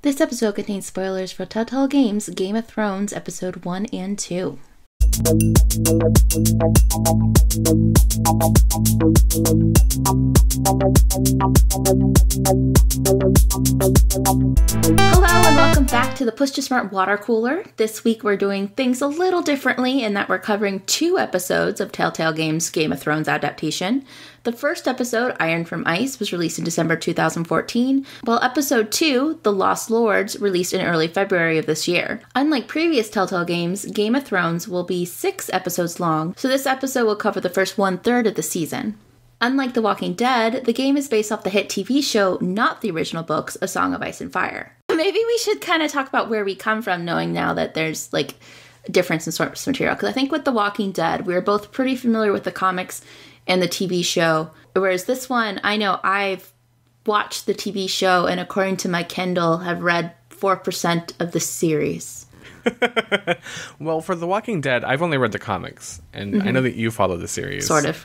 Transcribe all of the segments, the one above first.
This episode contains spoilers for TellTale Games Game of Thrones Episode 1 and 2. Hello and welcome back to the Push to Smart Water Cooler. This week we're doing things a little differently in that we're covering 2 episodes of TellTale Games Game of Thrones adaptation. The first episode, Iron from Ice, was released in December 2014, while episode 2, The Lost Lords, released in early February of this year. Unlike previous TellTale games, Game of Thrones will be 6 episodes long, so this episode will cover the first 1/3 of the season. Unlike The Walking Dead, the game is based off the hit TV show, not the original books, A Song of Ice and Fire. Maybe we should kind of talk about where we come from, knowing now that there's, like, a difference in source material. Because I think with The Walking Dead, we were both pretty familiar with the comics and the TV show. Whereas this one, I know I've watched the TV show and according to my Kindle, have read 4% of the series. Well, for The Walking Dead, I've only read the comics. And I know that you follow the series. Sort of.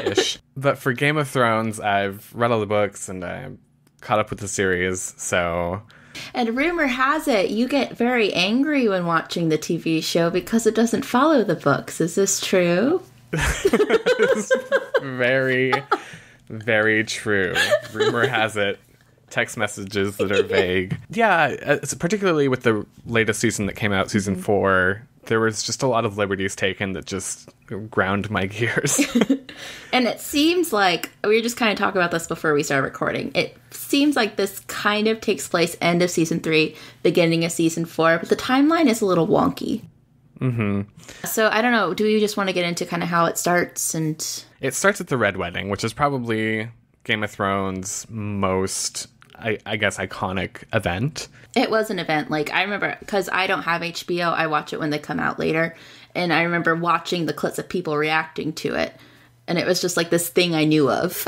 Ish. But for Game of Thrones, I've read all the books and I'm caught up with the series, so... And rumor has it, you get very angry when watching the TV show because it doesn't follow the books. Is this true? Very, very true. Rumor has it. Text messages that are vague. Yeah, particularly with the latest season that came out, season 4, there was just a lot of liberties taken that just ground my gears. And it seems like, we were just kind of talking about this before we started recording, it seems like this kind of takes place end of season 3, beginning of season 4, but the timeline is a little wonky. Mm-hmm. So, I don't know, do we just want to get into kind of how it starts? And it starts at the Red Wedding, which is probably Game of Thrones' most, I guess, iconic event. It was an event. Like, I remember, because I don't have HBO, I watch it when they come out later. And I remember watching the clips of people reacting to it. And it was just like this thing I knew of.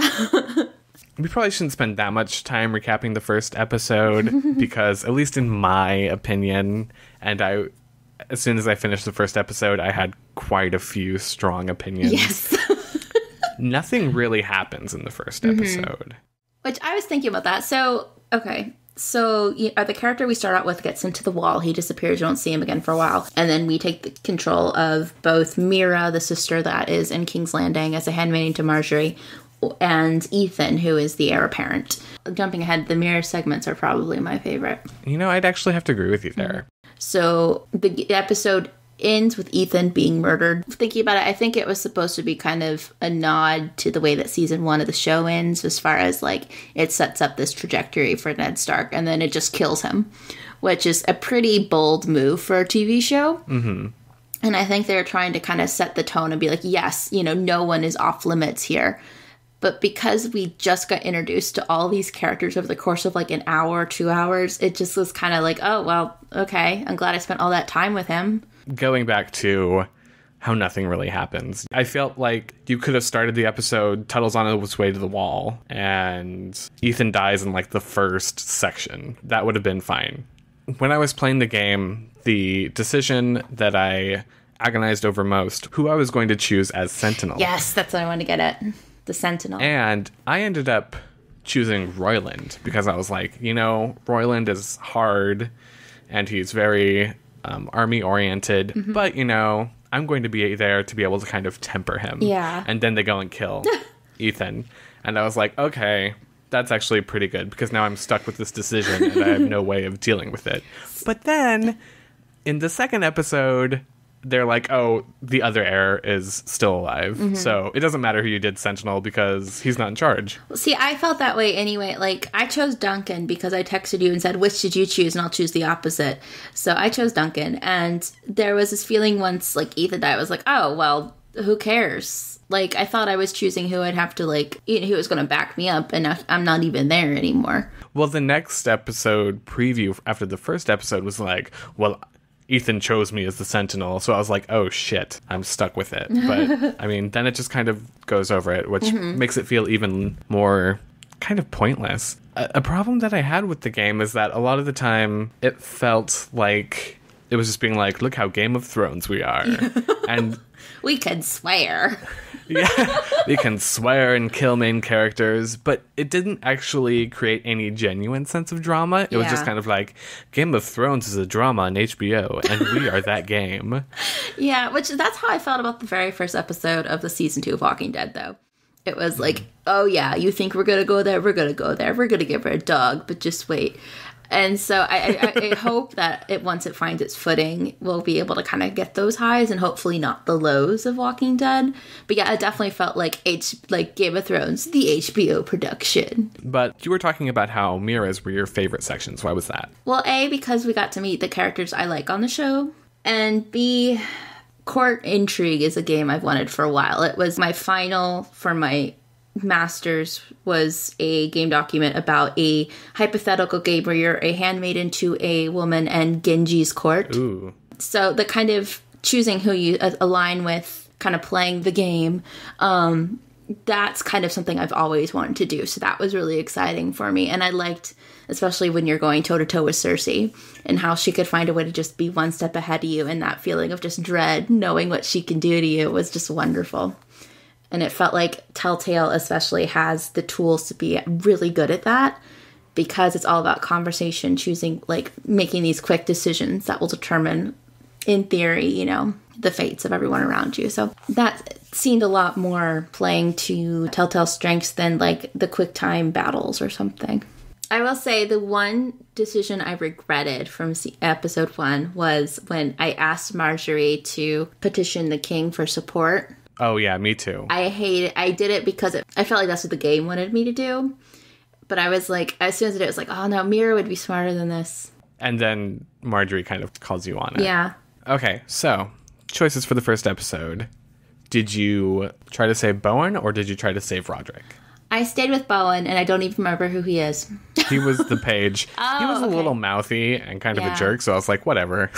We probably shouldn't spend that much time recapping the first episode because, at least in my opinion, and as soon as I finished the first episode, I had quite a few strong opinions. Yes. Nothing really happens in the first episode. Which I was thinking about that. So, okay. So, the character we start out with gets into the wall. He disappears. You don't see him again for a while. And then we take the control of both Mira, the sister that is in King's Landing as a handmaiden to Marjorie, and Ethan, who is the heir apparent. Jumping ahead, the Mira segments are probably my favorite. You know, I'd actually have to agree with you there. So, the episode ends with Ethan being murdered. Thinking about it, I think it was supposed to be kind of a nod to the way that season 1 of the show ends, as far as, like, it sets up this trajectory for Ned Stark, and then it just kills him, which is a pretty bold move for a TV show. Mm-hmm. And I think they're trying to kind of set the tone and be like, yes, no one is off limits here. But because we just got introduced to all these characters over the course of, like, an hour, 2 hours, it just was kind of like, oh, well, okay, I'm glad I spent all that time with him. Going back to how nothing really happens, I felt like you could have started the episode, Tuttle's on his way to the wall, and Ethan dies in, like, the first section. That would have been fine. When I was playing the game, the decision that I agonized over most, who I was going to choose as Sentinel. Yes, that's what I wanted to get at. The Sentinel. And I ended up choosing Royland because I was like, Royland is hard and he's very army-oriented, but, I'm going to be there to be able to kind of temper him. Yeah. And then they go and kill Ethan. And I was like, okay, that's actually pretty good because now I'm stuck with this decision and I have no way of dealing with it. But then, in the second episode, they're like, oh, the other heir is still alive. Mm-hmm. So it doesn't matter who you did Sentinel because he's not in charge. See, I felt that way anyway. Like, I chose Duncan because I texted you and said, which did you choose? And I'll choose the opposite. So I chose Duncan. And there was this feeling once, like, Ethan died, I was like, oh, well, who cares? Like, I thought I was choosing who I'd have to, like, who was going to back me up. And I'm not even there anymore. Well, the next episode preview after the first episode was like, well, Ethan chose me as the Sentinel, so I was like, oh shit, I'm stuck with it. But, I mean, then it just kind of goes over it, which makes it feel even more kind of pointless. A problem that I had with the game is that a lot of the time it felt like It was just being like, look how Game of Thrones we are. And we can swear. yeah, we can swear and kill main characters, but it didn't actually create any genuine sense of drama. It was just kind of like, Game of Thrones is a drama on HBO, and we are that game. Yeah, which that's how I felt about the very first episode of the season 2 of Walking Dead, though. It was like, oh yeah, you think we're going to go there? We're going to go there. We're going to give her a dog, but just wait. And so I hope that once it finds its footing, we'll be able to kind of get those highs and hopefully not the lows of Walking Dead. But yeah, it definitely felt like Game of Thrones, the HBO production. But you were talking about how Mira's were your favorite sections. Why was that? Well, A, because we got to meet the characters I like on the show. And B, Court Intrigue is a game I've wanted for a while. It was my final for my master's, was a game document about a hypothetical game where you're a handmaiden to a woman and Genji's court. Ooh. So the kind of choosing who you align with, kind of playing the game, that's kind of something I've always wanted to do. So that was really exciting for me. And I liked, especially when you're going toe-to-toe with Cersei, and how she could find a way to just be one step ahead of you, and that feeling of just dread, knowing what she can do to you, was just wonderful. And it felt like TellTale especially has the tools to be really good at that, because it's all about conversation, choosing, like, making these quick decisions that will determine, in theory, you know, the fates of everyone around you. So that seemed a lot more playing to TellTale's strengths than, like, the quick time battles or something. I will say the one decision I regretted from episode 1 was when I asked Marjorie to petition the king for support. Oh, yeah, me too. I did it because I felt like that's what the game wanted me to do. But I was like, as soon as I did it, was like, oh no, Mira would be smarter than this. And then Marjorie kind of calls you on it. Yeah. Okay, so choices for the first episode. Did you try to save Bowen, or did you try to save Roderick? I stayed with Bowen, and I don't even remember who he is. He was the page. He was a okay. little mouthy and kind of a jerk, so I was like, whatever.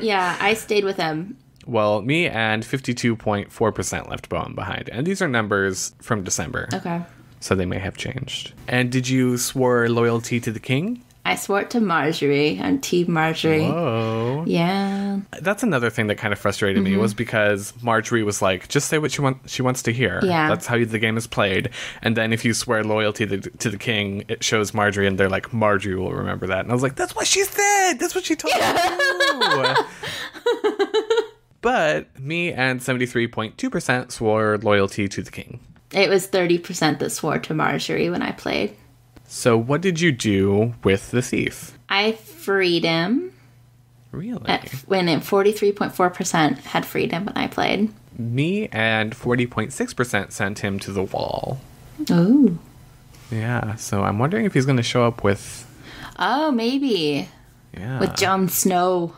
Yeah, I stayed with him. Well, me and 52.4% left Bowen behind. And these are numbers from December. Okay. So they may have changed. And did you swear loyalty to the king? I swore it to Marjorie. I'm Team Marjorie. Whoa. Yeah. That's another thing that kind of frustrated me, was because Marjorie was like, just say what she wants to hear. Yeah. That's how the game is played. And then if you swear loyalty to the king, it shows Marjorie, and they're like, Marjorie will remember that. And I was like, that's what she said! That's what she told me to do! But me and 73.2% swore loyalty to the king. It was 30% that swore to Marjorie when I played. So what did you do with the thief? I freed him. Really? When 43.4% had freed him when I played. Me and 40.6% sent him to the wall. Ooh. Yeah, so I'm wondering if he's going to show up with... Oh, maybe. Yeah. With Jon Snow.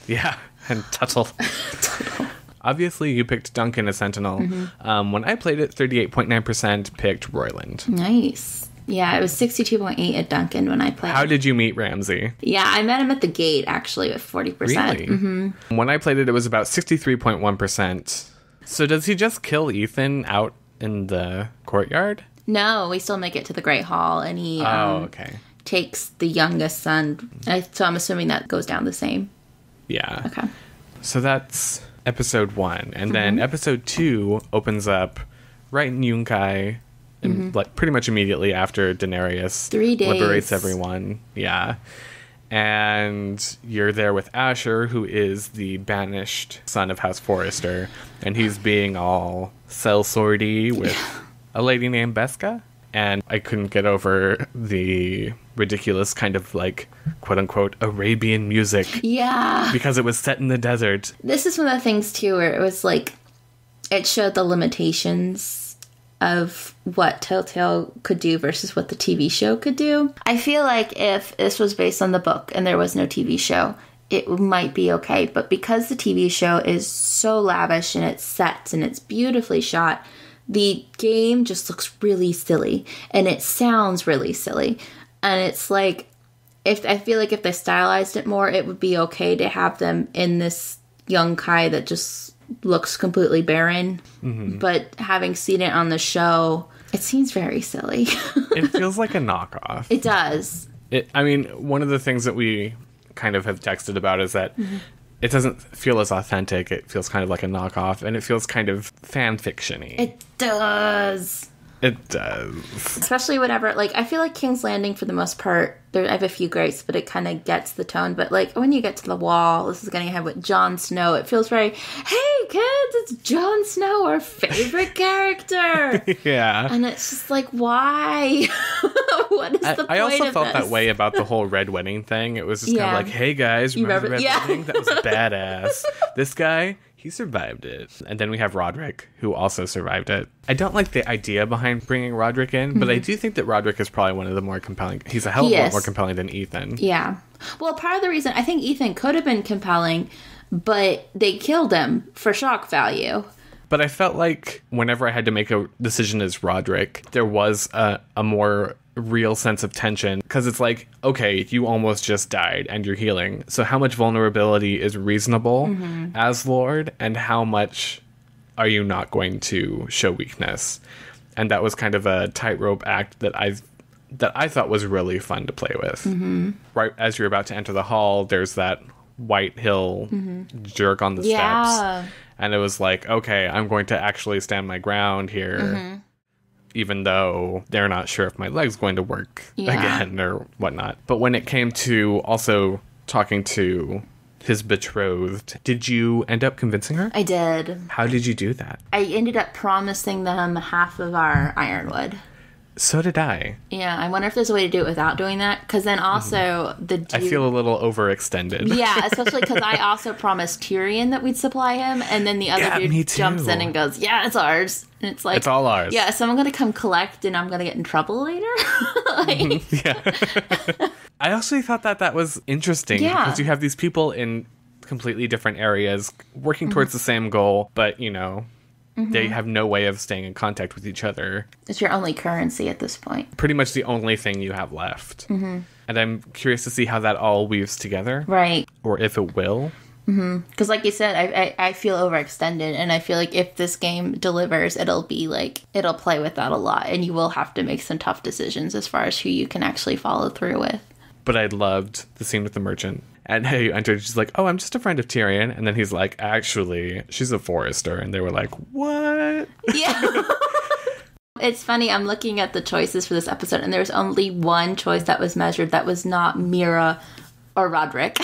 Yeah, and Tuttle. Obviously, you picked Duncan as Sentinel. When I played it, 38.9% picked Royland. Nice. Yeah, it was 62.8 at Duncan when I played. How did you meet Ramsey? Yeah, I met him at the gate, actually, with 40%. Really? Mm-hmm. When I played it, it was about 63.1%. So does he just kill Ethan out in the courtyard? No, we still make it to the Great Hall, and he takes the youngest son. So I'm assuming that goes down the same. Yeah. Okay. So that's episode 1. And then episode 2 opens up right in Yunkai, and like pretty much immediately after Daenerys 3 days. liberates everyone. Yeah. And you're there with Asher, who is the banished son of House Forrester, and he's being all sellswordy with a lady named Beska. And I couldn't get over the ridiculous kind of, like, quote-unquote Arabian music. Yeah. Because it was set in the desert. This is one of the things, too, where it was like, it showed the limitations of what TellTale could do versus what the TV show could do. I feel like if this was based on the book and there was no TV show, it might be okay. But because the TV show is so lavish in its sets and it's beautifully shot, the game just looks really silly and it sounds really silly. And it's like, if I feel like if they stylized it more, it would be okay to have them in this young Kai that just looks completely barren. But having seen it on the show, it seems very silly. It feels like a knockoff. It does. I mean, one of the things that we kind of have texted about is that it doesn't feel as authentic. It feels kind of like a knockoff, and it feels kind of fan fiction-y. It does. It does. Especially whenever, like, I feel like King's Landing, for the most part, I have a few gripes, but it kind of gets the tone. But, like, when you get to the wall, this is going to have with Jon Snow, it feels very, hey, kids, it's Jon Snow, our favorite character. Yeah. And it's just like, why? What is the point of this? I also felt that way about the whole Red Wedding thing. It was just kind of like, hey, guys, remember the Red Wedding? That was badass. This guy... he survived it. And then we have Roderick, who also survived it. I don't like the idea behind bringing Roderick in, but I do think that Roderick is probably one of the more compelling. He's a hell of a lot more compelling than Ethan. Yeah. Well, part of the reason, I think Ethan could have been compelling, but they killed him for shock value. But I felt like whenever I had to make a decision as Roderick, there was a more real sense of tension, because it's like, okay, you almost just died and you're healing, so how much vulnerability is reasonable as Lord, and how much are you not going to show weakness? And that was kind of a tightrope act that I thought was really fun to play with. Right as you're about to enter the hall, there's that White Hill jerk on the steps, and it was like, okay, I'm going to actually stand my ground here, even though they're not sure if my leg's going to work again or whatnot. But when it came to also talking to his betrothed, did you end up convincing her? I did. How did you do that? I ended up promising them half of our ironwood. So did I. Yeah, I wonder if there's a way to do it without doing that. Because then also the dude... I feel a little overextended. Yeah, especially because I also promised Tyrion that we'd supply him. And then the other dude jumps in and goes, yeah, it's ours. And it's like... it's all ours. Yeah, so I'm going to come collect and I'm going to get in trouble later. Yeah. I actually thought that was interesting. Yeah. Because you have these people in completely different areas working towards the same goal. But, you know... they have no way of staying in contact with each other. It's your only currency at this point. Pretty much the only thing you have left. And I'm curious to see how that all weaves together. Right. Or if it will. Because like you said, I feel overextended. And I feel like if this game delivers, it'll be like, it'll play with that a lot. And you will have to make some tough decisions as far as who you can actually follow through with. But I loved the scene with the merchant. And he entered, she's like, oh, I'm just a friend of Tyrion. And then he's like, actually, she's a forester. And they were like, what? Yeah. It's funny, I'm looking at the choices for this episode, and there's only one choice that was measured that was not Mira or Roderick.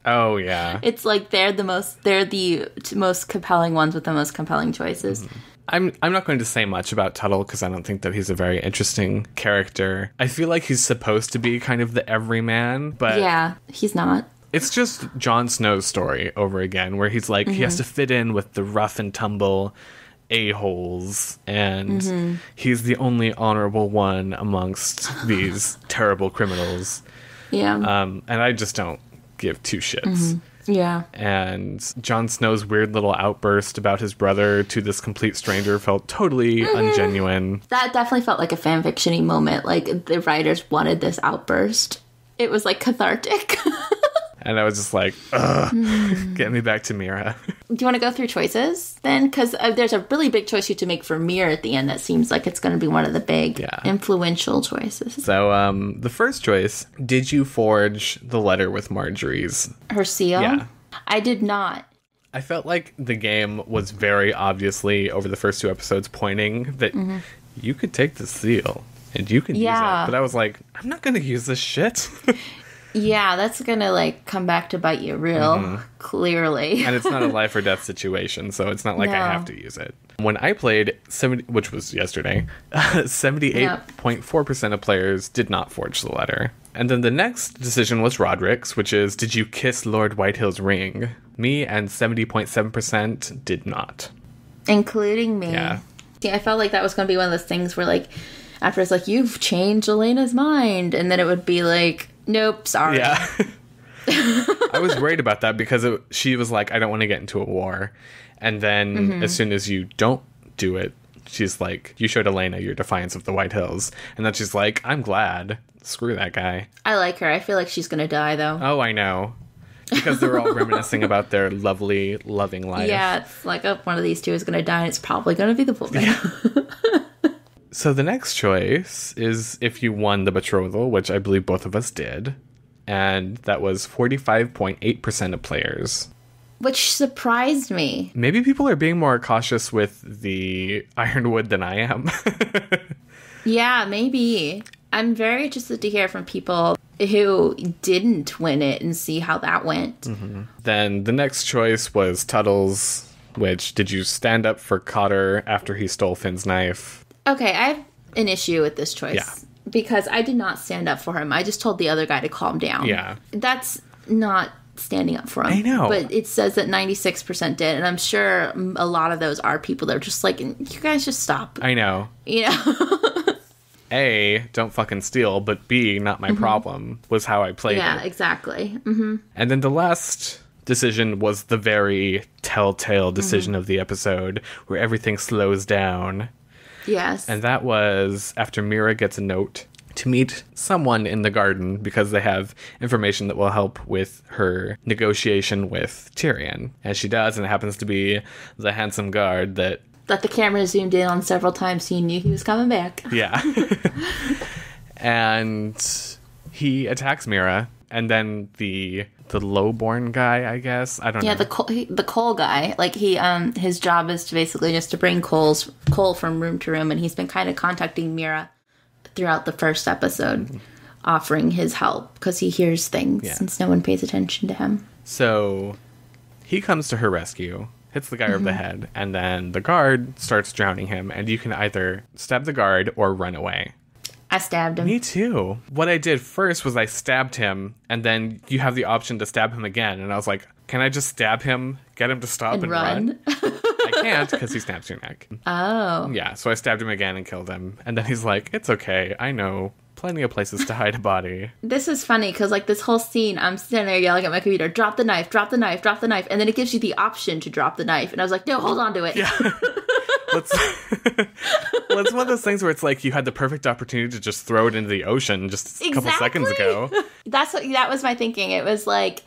Oh, yeah. It's like they're the most compelling ones with the most compelling choices. I'm not going to say much about Tuttle because I don't think that he's a very interesting character. I feel like he's supposed to be kind of the everyman, but... yeah, he's not. It's just Jon Snow's story over again, where he's like, he has to fit in with the rough and tumble a-holes, and he's the only honorable one amongst these terrible criminals. Yeah. And I just don't give two shits. Yeah. And Jon Snow's weird little outburst about his brother to this complete stranger felt totally ungenuine. That definitely felt like a fanfiction-y moment. Like, the writers wanted this outburst. It was, like, cathartic. And I was just like, ugh, get me back to Mira. Do you want to go through choices then? Because there's a really big choice you have to make for Mira at the end that seems like it's going to be one of the big influential choices. So the first choice, did you forge the letter with Marjorie's? Her seal? Yeah. I did not. I felt like the game was very obviously, over the first two episodes, pointing that you could take the seal and you can use it. But I was like, I'm not going to use this shit. Yeah, that's gonna, like, come back to bite you real clearly. And it's not a life or death situation, so it's not like I have to use it. When I played, which was yesterday, 78.4% of players did not forge the letter. And then the next decision was Roderick's, which is, did you kiss Lord Whitehill's ring? Me and 70.7% did not. Including me. Yeah. I felt like that was gonna be one of those things where, like, after it's like, you've changed Elena's mind, and then it would be like, nope, sorry. Yeah. I was worried about that because she was like, I don't want to get into a war. And then as soon as you don't do it, she's like, you showed Elena your defiance of the White Hills. And then she's like, I'm glad. Screw that guy. I like her. I feel like she's going to die, though. Oh, I know. Because they were all reminiscing about their lovely, loving life. Yeah, it's like, oh, one of these two is going to die, and it's probably going to be the woman. Yeah. So the next choice is if you won the betrothal, which I believe both of us did. and that was 45.8% of players. Which surprised me. Maybe people are being more cautious with the Ironwood than I am. Yeah, maybe. I'm very interested to hear from people who didn't win it and see how that went. Mm-hmm. Then the next choice was Tuttle's, which, did you stand up for Cotter after he stole Finn's knife? Okay, I have an issue with this choice. Yeah. Because I did not stand up for him. I just told the other guy to calm down. Yeah. That's not standing up for him. I know. But it says that 96% did, and I'm sure a lot of those are people that are just like, you guys just stop. I know. You know? A, don't fucking steal, but B, not my problem, was how I played it. Yeah, exactly. Mm-hmm. And then the last decision was the very telltale decision of the episode, where everything slows down. Yes. And that was after Mira gets a note to meet someone in the garden because they have information that will help with her negotiation with Tyrion. And she does, and it happens to be the handsome guard that the camera zoomed in on several times so you knew he was coming back. Yeah. And he attacks Mira, and then the lowborn guy, I guess. I don't know. Yeah, the coal guy. Like his job is to basically just to bring coal from room to room, and he's been kind of contacting Mira throughout the first episode, offering his help because he hears things since no one pays attention to him. So he comes to her rescue, hits the guy over the head, and then the guard starts drowning him, and you can either stab the guard or run away. I stabbed him. Me too. What I did first was I stabbed him, and then you have the option to stab him again, and I was like, can I just stab him, get him to stop and run? I can't, because he snaps your neck. Oh. Yeah, so I stabbed him again and killed him, and then he's like, it's okay, I know. Plenty of places to hide a body. This is funny because, like, this whole scene, I'm sitting there yelling at my computer, drop the knife, drop the knife, drop the knife. And then it gives you the option to drop the knife. And I was like, no, hold on to it. Yeah. Well, it's one of those things where it's like you had the perfect opportunity to just throw it into the ocean just a couple seconds ago. That was my thinking. It was like,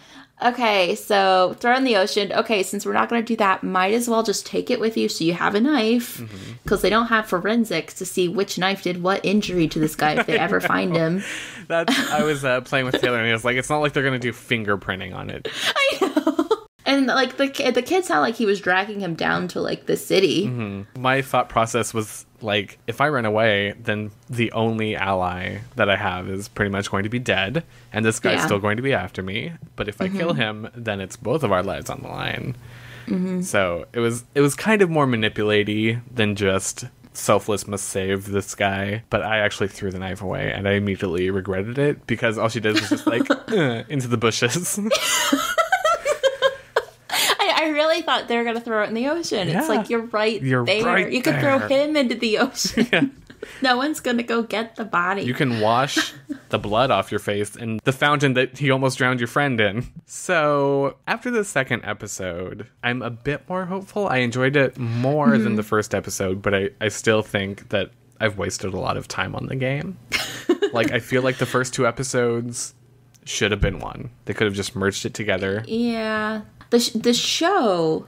okay, so throw in the ocean. Okay, since we're not going to do that, might as well just take it with you so you have a knife. Because they don't have forensics to see which knife did what injury to this guy if they ever find him. I was playing with Taylor, and he was like, it's not like they're going to do fingerprinting on it. I know. And, like, the kid sounded like he was dragging him down to, like, the city. My thought process was, like, if I run away, then the only ally that I have is pretty much going to be dead, and this guy's still going to be after me. But if I kill him, then it's both of our lives on the line. So it was kind of more manipulative than just selfless must save this guy. But I actually threw the knife away, and I immediately regretted it, because all she did was just, like, into the bushes. I really thought they were going to throw it in the ocean. Yeah. It's like, you're right there. Right you could throw him into the ocean. Yeah. No one's going to go get the body. You can wash the blood off your face in the fountain that he almost drowned your friend in. So, after the second episode, I'm a bit more hopeful. I enjoyed it more than the first episode, but I still think that I've wasted a lot of time on the game. Like, I feel like the first two episodes should have been one. They could have just merged it together. Yeah. The show,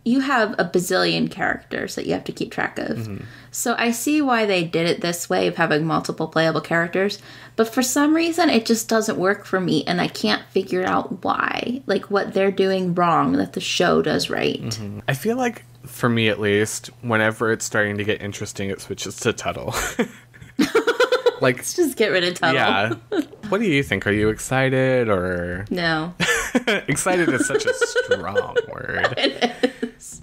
you have a bazillion characters that you have to keep track of. So I see why they did it this way of having multiple playable characters. But for some reason, it just doesn't work for me. And I can't figure out why. Like, what they're doing wrong that the show does right. I feel like, for me at least, whenever it's starting to get interesting, it switches to Tuttle. Like, let's just get rid of Tuttle. Yeah. What do you think? Are you excited or... No. Excited is such a strong word. It is.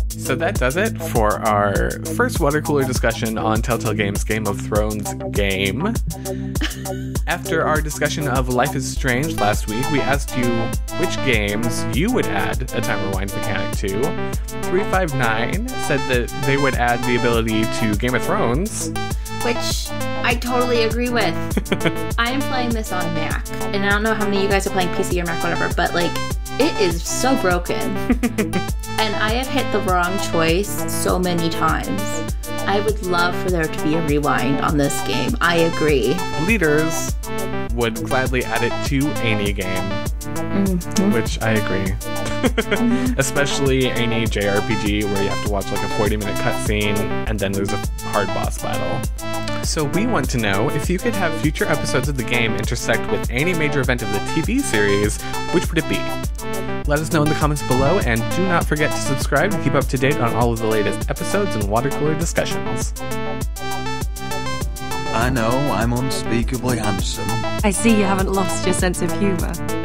So that does it for our first water cooler discussion on Telltale Games' Game of Thrones game. After our discussion of Life is Strange last week, we asked you which games you would add a time rewind mechanic to. 359 said that they would add the ability to Game of Thrones, which I totally agree with. I am playing this on Mac, and I don't know how many of you guys are playing PC or Mac, whatever, but, like, it is so broken. And I have hit the wrong choice so many times. I would love for there to be a rewind on this game. I agree. Leaders would gladly add it to any game, which I agree. Especially any JRPG where you have to watch like a 40-minute cutscene and then there's a hard boss battle. So we want to know if you could have future episodes of the game intersect with any major event of the TV series, which would it be? Let us know in the comments below, and do not forget to subscribe to keep up to date on all of the latest episodes and water cooler discussions. I know, I'm unspeakably handsome. I see you haven't lost your sense of humour.